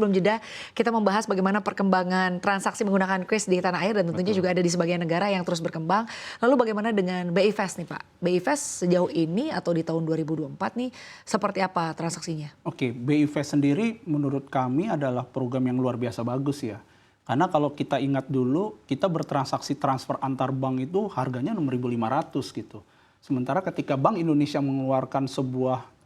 Sebelum jeda, kita membahas bagaimana perkembangan transaksi menggunakan kris di tanah air dan tentunya juga ada di sebagian negara yang terus berkembang. Lalu bagaimana dengan BI Fast nih Pak? BI Fast sejauh ini atau di tahun 2024 nih seperti apa transaksinya? Oke, BI Fast sendiri menurut kami adalah program yang luar biasa bagus ya. Karena kalau kita ingat dulu, kita bertransaksi transfer antar bank itu harganya 6.500 gitu. Sementara ketika Bank Indonesia mengeluarkan sebuah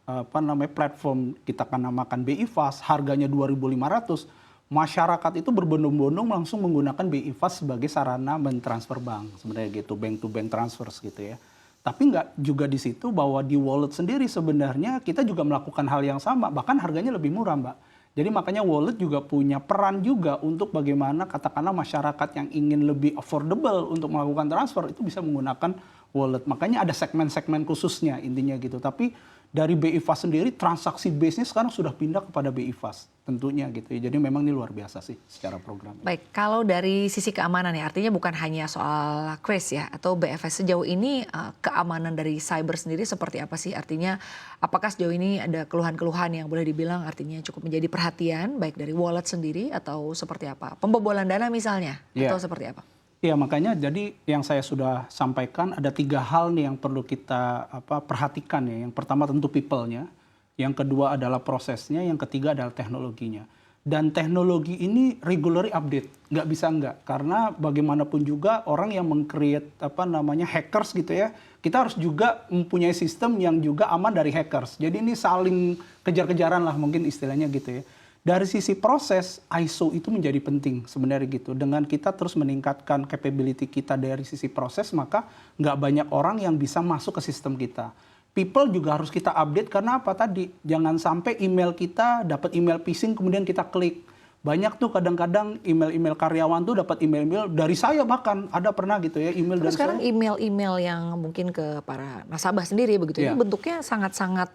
platform kita akan namakan BI Fast, harganya 2.500, masyarakat itu berbondong-bondong langsung menggunakan BI Fast sebagai sarana mentransfer bank sebenarnya gitu, bank to bank transfers gitu ya. Tapi nggak juga di situ bahwa di wallet sendiri sebenarnya kita juga melakukan hal yang sama, bahkan harganya lebih murah Mbak. Jadi makanya wallet juga punya peran juga untuk bagaimana katakanlah masyarakat yang ingin lebih affordable untuk melakukan transfer itu bisa menggunakan wallet. Makanya ada segmen-segmen khususnya intinya gitu. Tapi dari BI Fast sendiri transaksi base-nya sekarang sudah pindah kepada BI Fast tentunya gitu ya. Jadi memang ini luar biasa sih secara program. Baik, kalau dari sisi keamanan ya artinya bukan hanya soal kris ya atau BFS sejauh ini keamanan dari cyber sendiri seperti apa sih? Artinya apakah sejauh ini ada keluhan-keluhan yang boleh dibilang artinya cukup menjadi perhatian baik dari wallet sendiri atau seperti apa? Pembobolan dana misalnya atau seperti apa? Ya makanya jadi yang saya sudah sampaikan ada 3 hal nih yang perlu kita perhatikan ya. Yang pertama tentu people-nya, yang kedua adalah prosesnya, yang ketiga adalah teknologinya. Dan teknologi ini regularly update, nggak bisa nggak. Karena bagaimanapun juga orang yang meng-create hackers gitu ya, kita harus juga mempunyai sistem yang juga aman dari hackers. Jadi ini saling kejar-kejaran lah mungkin istilahnya gitu ya. Dari sisi proses, ISO itu menjadi penting sebenarnya gitu. Dengan kita terus meningkatkan capability kita dari sisi proses, maka nggak banyak orang yang bisa masuk ke sistem kita. People juga harus kita update karena apa tadi? Jangan sampai email kita dapat email phishing kemudian kita klik. Banyak tuh kadang-kadang email-email karyawan tuh dapat email-email dari saya bahkan ada pernah gitu ya email dari sekarang saya. email-email yang mungkin ke para nasabah sendiri begitu ini bentuknya sangat-sangat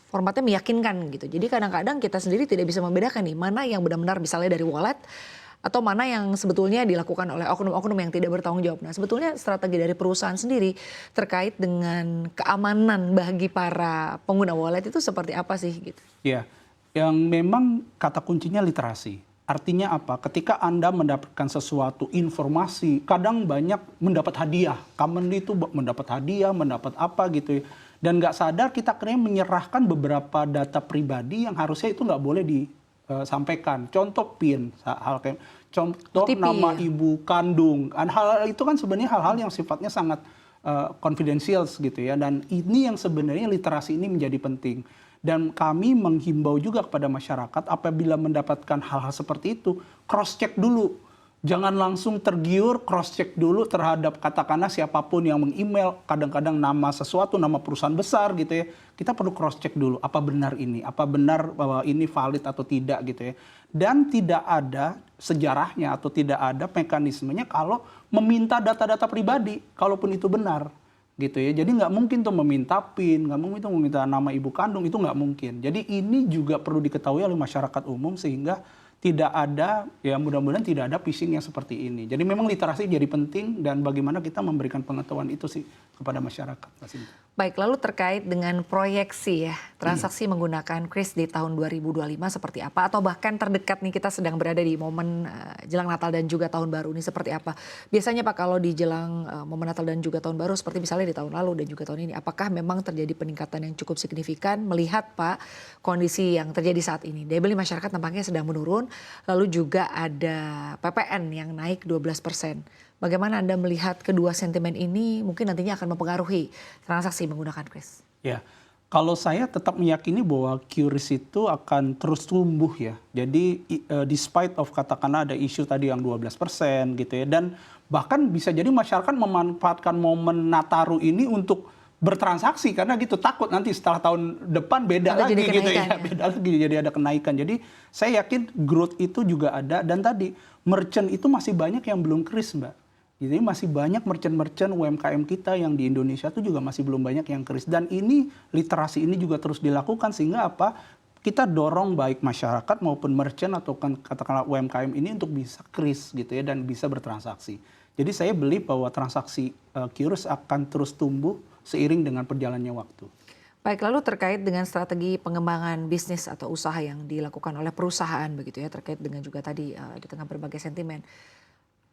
formatnya meyakinkan gitu. Jadi kadang-kadang kita sendiri tidak bisa membedakan nih mana yang benar-benar misalnya dari wallet atau mana yang sebetulnya dilakukan oleh oknum-oknum yang tidak bertanggung jawab. Nah sebetulnya strategi dari perusahaan sendiri terkait dengan keamanan bagi para pengguna wallet itu seperti apa sih gitu? Ya, yang memang kata kuncinya literasi. Artinya apa? Ketika Anda mendapatkan sesuatu informasi, kadang banyak mendapat hadiah. Commonly itu mendapat hadiah, mendapat apa gitu ya. Dan nggak sadar kita akhirnya menyerahkan beberapa data pribadi yang harusnya itu nggak boleh disampaikan. Contoh PIN, contoh OTP, nama ibu kandung. Hal itu kan sebenarnya hal-hal yang sifatnya sangat confidential gitu ya. Dan ini yang sebenarnya literasi ini menjadi penting. Dan kami menghimbau juga kepada masyarakat apabila mendapatkan hal-hal seperti itu, cross-check dulu. Jangan langsung tergiur, cross-check dulu terhadap katakanlah siapapun yang meng-email, kadang-kadang nama sesuatu, nama perusahaan besar gitu ya. Kita perlu cross-check dulu, apa benar ini, apa benar bahwa ini valid atau tidak gitu ya. Dan tidak ada sejarahnya atau tidak ada mekanismenya kalau meminta data-data pribadi, kalaupun itu benar. Gitu ya, jadi nggak mungkin tuh meminta PIN, nggak mungkin tuh meminta nama ibu kandung, itu nggak mungkin. Jadi ini juga perlu diketahui oleh masyarakat umum sehingga tidak ada, ya mudah-mudahan tidak ada phishing yang seperti ini. Jadi memang literasi jadi penting dan bagaimana kita memberikan pengetahuan itu sih kepada masyarakat. Baik, lalu terkait dengan proyeksi ya, transaksi menggunakan kris di tahun 2025 seperti apa? Atau bahkan terdekat nih kita sedang berada di momen jelang Natal dan juga Tahun Baru ini seperti apa? Biasanya Pak kalau di jelang momen Natal dan juga Tahun Baru seperti misalnya di tahun lalu dan juga tahun ini, apakah memang terjadi peningkatan yang cukup signifikan melihat Pak kondisi yang terjadi saat ini? Daya beli masyarakat tampaknya sedang menurun, lalu juga ada PPN yang naik 12%. Bagaimana Anda melihat kedua sentimen ini mungkin nantinya akan mempengaruhi transaksi menggunakan kris? Ya, kalau saya tetap meyakini bahwa QRIS itu akan terus tumbuh ya. Jadi despite of katakanlah ada isu tadi yang 12% gitu ya. Dan bahkan bisa jadi masyarakat memanfaatkan momen Nataru ini untuk bertransaksi karena gitu takut nanti setelah tahun depan beda lagi gitu ya. Beda lagi jadi ada kenaikan. Jadi saya yakin growth itu juga ada dan tadi merchant itu masih banyak yang belum kris Mbak. Jadi masih banyak merchant-merchant UMKM kita yang di Indonesia itu juga masih belum banyak yang kris. Dan ini literasi ini juga terus dilakukan sehingga apa? Kita dorong baik masyarakat maupun merchant atau katakanlah UMKM ini untuk bisa kris gitu ya dan bisa bertransaksi. Jadi saya beli bahwa transaksi QRIS akan terus tumbuh seiring dengan perjalannya waktu. Baik, lalu terkait dengan strategi pengembangan bisnis atau usaha yang dilakukan oleh perusahaan begitu ya, terkait dengan juga tadi di tengah berbagai sentimen.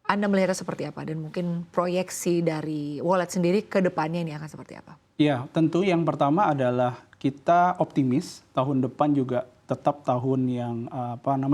Anda melihatnya seperti apa dan mungkin proyeksi dari Wallet sendiri ke depannya ini akan seperti apa? Ya, tentu yang pertama adalah kita optimis tahun depan juga tetap tahun yang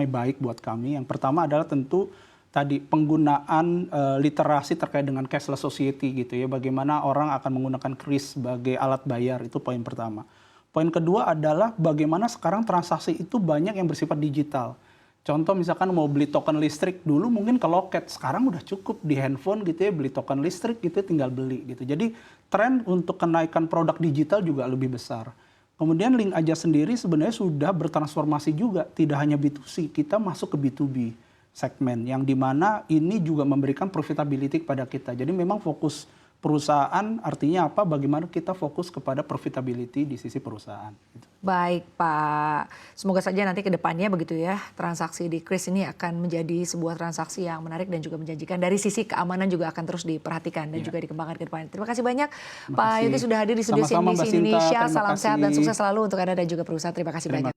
baik buat kami. Yang pertama adalah tentu tadi penggunaan literasi terkait dengan cashless society gitu ya. Bagaimana orang akan menggunakan kris sebagai alat bayar, itu poin pertama. Poin kedua adalah bagaimana sekarang transaksi itu banyak yang bersifat digital. Contoh misalkan mau beli token listrik dulu mungkin ke loket, sekarang udah cukup di handphone gitu ya, beli token listrik gitu tinggal beli gitu. Jadi tren untuk kenaikan produk digital juga lebih besar. Kemudian Link Aja sendiri sebenarnya sudah bertransformasi juga, tidak hanya B2C, kita masuk ke B2B segmen yang dimana ini juga memberikan profitability kepada kita. Jadi memang fokus perusahaan artinya apa? Bagaimana kita fokus kepada profitability di sisi perusahaan. Baik Pak, semoga saja nanti ke depannya begitu ya, transaksi di Kris ini akan menjadi sebuah transaksi yang menarik dan juga menjanjikan. Dari sisi keamanan juga akan terus diperhatikan dan juga dikembangkan ke depannya. Terima kasih banyak Pak Yogi sudah hadir di studio CNBC Indonesia. Salam sehat dan sukses selalu untuk Anda dan juga perusahaan. Terima kasih banyak.